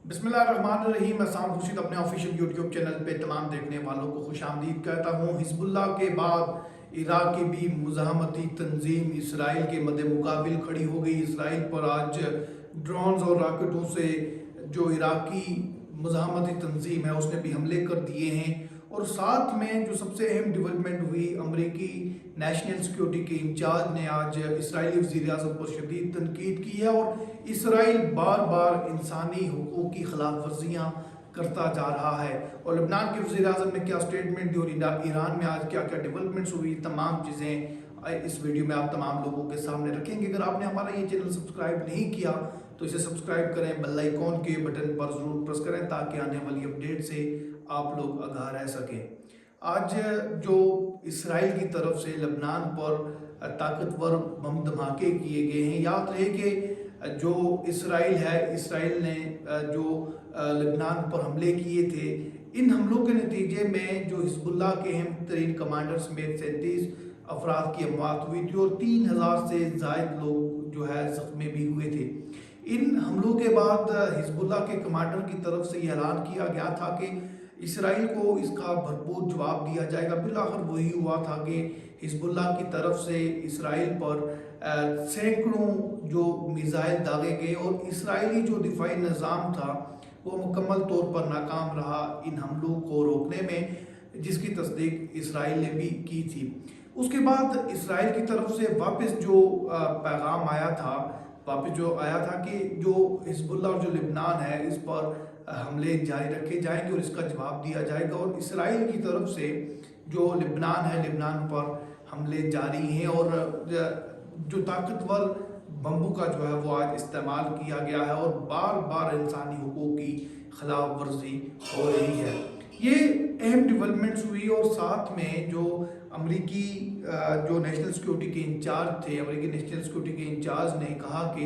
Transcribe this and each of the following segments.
बिस्मिल्लाहिर्रहमानिर्रहीम। मैं खुर्शीद अपने ऑफिशियल यूट्यूब चैनल पे तमाम देखने वालों को खुश आमदीद कहता हूँ। हिजबुल्लाह के बाद इराक की भी मुज़ाहमती तंजीम इसराइल के मद्दे मुकाबिल खड़ी हो गई। इसराइल पर आज ड्रोन्स और रॉकेटों से जो इराकी मुज़ाहमती तंजीम है उसने भी हमले कर दिए हैं। और साथ में जो सबसे अहम डेवलपमेंट हुई, अमरीकी नेशनल सिक्योरिटी के इंचार्ज ने आज इसराइली वज़ीर-ए-आज़म पर शदीद तनकीद की है और इसराइल बार बार इंसानी हुकूक की खिलाफ वर्जियाँ करता जा रहा है। और लबनान के वज़ीर-ए-आज़म ने क्या स्टेटमेंट दी और ईरान में आज क्या क्या डेवलपमेंट्स हुई, तमाम चीज़ें इस वीडियो में आप तमाम लोगों के सामने रखेंगे। अगर आपने हमारा ये चैनल सब्सक्राइब नहीं किया तो इसे सब्सक्राइब करें, बेल आइकॉन के बटन पर ज़रूर प्रेस करें ताकि आने वाली अपडेट से आप लोग आगाह रह सकें। आज जो इसराइल की तरफ से लबनान पर ताकतवर बम धमाके किए गए हैं, याद रहे कि जो इसराइल ने जो लबनान पर हमले किए थे, इन हमलों के नतीजे में जो हिजबुल्लाह के अहम तरीन कमांडर समेत 37 अफराद की अमवात हुई थी और 3000 से ज़ायद लोग जो है ज़ख्मी भी हुए थे। इन हमलों के बाद हिजबुल्लाह के कमांडर की तरफ से ये ऐलान किया गया था कि इसराइल को इसका भरपूर जवाब दिया जाएगा। बिलाखिर वही हुआ था कि हिजबुल्लाह की तरफ से इसराइल पर सैकड़ों जो मिसाइल दागे गए और इसराइली जो दिफाई निज़ाम था वो मुकम्मल तौर पर नाकाम रहा इन हमलों को रोकने में, जिसकी तस्दीक इसराइल ने भी की थी। उसके बाद इसराइल की तरफ से वापस जो पैगाम आया था कि जो हिजबुल्लाह और जो लबनान है इस पर हमले जारी रखे जाएंगे और इसका जवाब दिया जाएगा। और इसराइल की तरफ से जो लबनान पर हमले जारी हैं और जो ताकतवर बम्बों का जो है वो आज इस्तेमाल किया गया है और बार बार इंसानी हुकूक की खिलाफ वर्जी हो रही है। ये अहम डेवलपमेंट्स हुई और साथ में जो अमेरिकी जो नेशनल सिक्योरिटी के इंचार्ज थे, अमेरिकी नेशनल सिक्योरिटी के इंचार्ज ने कहा कि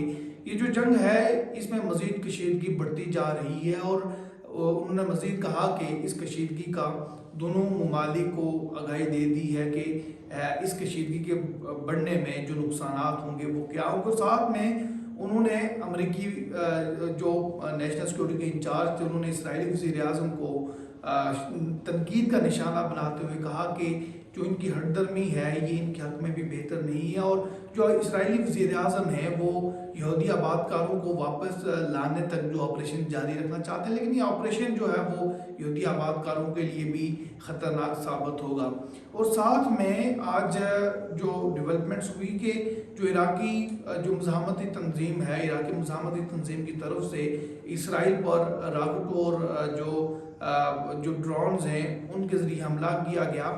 ये जो जंग है इसमें मज़ीद कशीदगी बढ़ती जा रही है और उन्होंने मज़ीद कहा कि इस कशीदगी का दोनों ममालिक को आगाही दे दी है कि इस कशीदगी के बढ़ने में जो नुकसानात होंगे वो क्या होंगे। साथ में उन्होंने अमेरिकी जो नेशनल सिक्योरिटी के इंचार्ज थे उन्होंने इसराइली वज़ीर-ए-आज़म को तनकीद का निशाना बनाते हुए कहा कि जो इनकी हरदर्मी है ये इनके हक में भी बेहतर नहीं है और जो इसराइली वज़ीर-ए-आज़म है वो यहूदी आबादकारों को वापस लाने तक जो ऑपरेशन जारी रखना चाहते हैं, लेकिन ये ऑपरेशन जो है वो यहूदी आबादकारों के लिए भी ख़तरनाक साबित होगा। और साथ में आज जो डेवलपमेंट्स हुई कि जो इराकी जो मुज़ाहमती तंजीम है, इराकी मुज़ाहमती तंजीम की तरफ से इसराइल पर रॉकेट और जो ड्रोन्स हैं उनके ज़रिए हमला किया गया।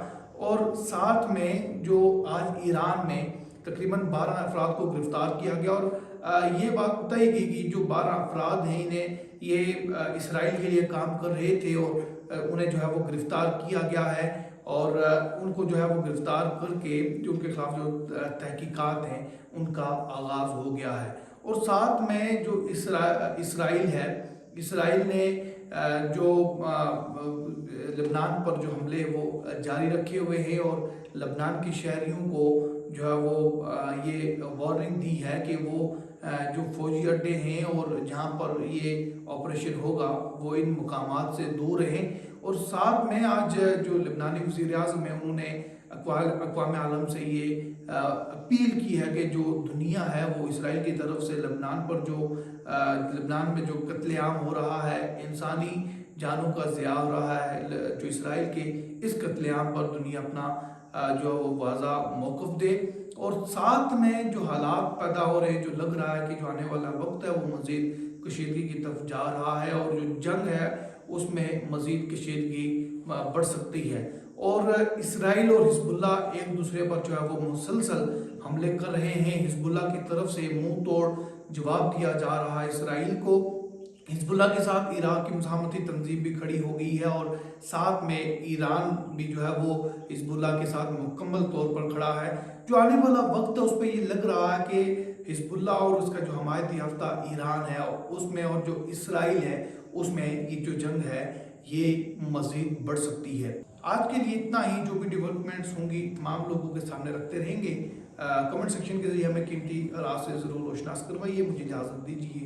और साथ में जो आज ईरान में तकरीबन 12 अफराद को गिरफ्तार किया गया और ये बात बताई गई कि जो 12 अफराद हैं इन्हें ये इसराइल के लिए काम कर रहे थे और उन्हें जो है वो गिरफ्तार किया गया है और उनको जो है वो गिरफ्तार करके जो उनके खिलाफ जो तहकीकात हैं उनका आगाज़ हो गया है। और साथ में जो इसराइल ने जो लबनान पर जो हमले वो जारी रखे हुए हैं और लबनान के शहरियों को जो है वो ये वार्निंग दी है कि वो जो फौजी अड्डे हैं और जहां पर ये ऑपरेशन होगा वो इन मुकामात से दूर रहें। और साथ में आज जो लबनानी वज़ीर-ए-आज़म है उन्होंने अक़वाम आलम से ये अपील की है कि जो दुनिया है वो इसराइल की तरफ से लबनान में जो कत्लेआम हो रहा है, इंसानी जानों का ज़िया हो रहा है, जो इसराइल के इस कत्लेआम पर दुनिया अपना जो वाज़ा मौक़िफ़ दे। और साथ में जो हालात पैदा हो रहे हैं, जो लग रहा है कि जो आने वाला वक्त है वो मज़ीद कशीदगी की तरफ जा रहा है और जो जंग है उसमें मज़ीद कशीदगी बढ़ सकती है। और इसराइल और हिजबुल्लाह एक दूसरे पर जो है वो मुसलसल हमले कर रहे हैं। हिजबुल्लाह की तरफ से मुंह तोड़ जवाब दिया जा रहा है इसराइल को। हिजबुल्लाह के साथ इराक की मुज़ाहमती तंजीम भी खड़ी हो गई है और साथ में ईरान भी जो है वो हिजबुल्लाह के साथ मुकम्मल तौर पर खड़ा है। जो आने वाला वक्त है उस पर ये लग रहा है कि हिजबुल्लाह और उसका जो हमायत याफ्ता ईरान है उसमें और जो इसराइल है उसमें ये जो जंग है ये मज़ीद बढ़ सकती है। आज के लिए इतना ही। जो भी डेवलपमेंट्स होंगी तमाम लोगों के सामने रखते रहेंगे। कमेंट सेक्शन के जरिए हमें कीमती राय से ज़रूर रोशनास करवाइए। मुझे इजाज़त दीजिए।